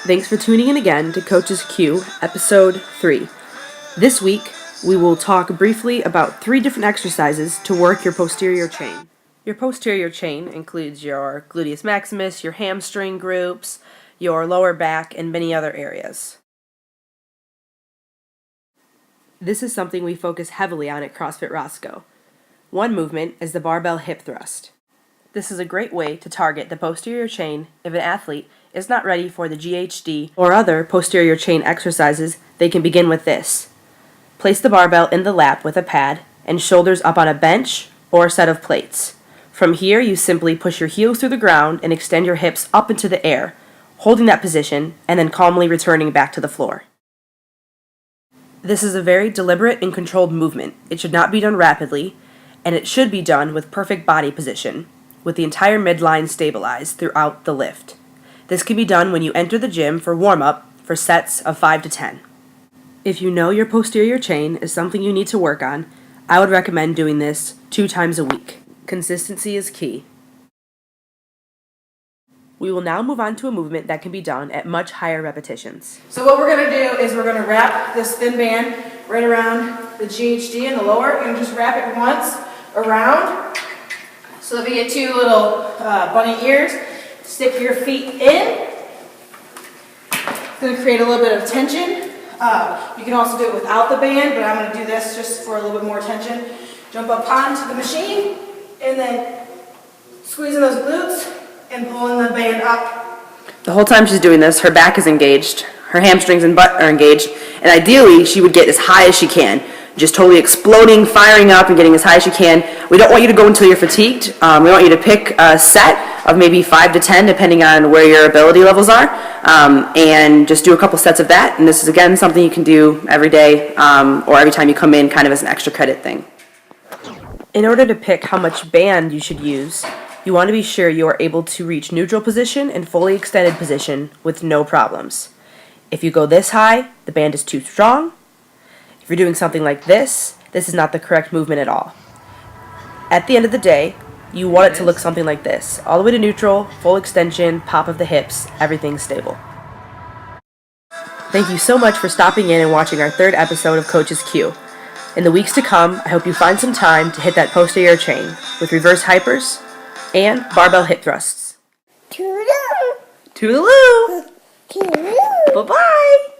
Thanks for tuning in again to Coach's Q, Episode 3. This week, we will talk briefly about 3 different exercises to work your posterior chain. Your posterior chain includes your gluteus maximus, your hamstring groups, your lower back, and many other areas. This is something we focus heavily on at CrossFit Roscoe. One movement is the barbell hip thrust. This is a great way to target the posterior chain if an athlete is not ready for the GHD or other posterior chain exercises. They can begin with this. Place the barbell in the lap with a pad and shoulders up on a bench or a set of plates. From here, you simply push your heels through the ground and extend your hips up into the air, holding that position and then calmly returning back to the floor. This is a very deliberate and controlled movement. It should not be done rapidly, and it should be done with perfect body position, with the entire midline stabilized throughout the lift. This can be done when you enter the gym for warm-up for sets of 5 to 10. If you know your posterior chain is something you need to work on, I would recommend doing this 2 times a week. Consistency is key. We will now move on to a movement that can be done at much higher repetitions. So what we're going to do is we're going to wrap this thin band right around the GHD in the lower and just wrap it once around. So that we get 2 little bunny ears. Stick your feet in. It's going to create a little bit of tension. You can also do it without the band, but I'm going to do this just for a little bit more tension. Jump up onto the machine and then squeezing those glutes and pulling the band up. The whole time she's doing this, her back is engaged, her hamstrings and butt are engaged, and ideally she would get as high as she can. Just totally exploding, firing up, and getting as high as you can. We don't want you to go until you're fatigued. We want you to pick a set of maybe 5 to 10, depending on where your ability levels are, and just do a couple sets of that. And this is, again, something you can do every day or every time you come in, kind of as an extra credit thing. In order to pick how much band you should use, you want to be sure you are able to reach neutral position and fully extended position with no problems. If you go this high, the band is too strong. If you're doing something like this is not the correct movement at all. At the end of the day, you want it to look something like this. All the way to neutral, full extension, pop of the hips, everything's stable. Thank you so much for stopping in and watching our 3rd episode of Coach's Q. In the weeks to come, I hope you find some time to hit that posterior chain with reverse hypers and barbell hip thrusts. Toodaloo! Toodaloo! Toodaloo! Bye-bye!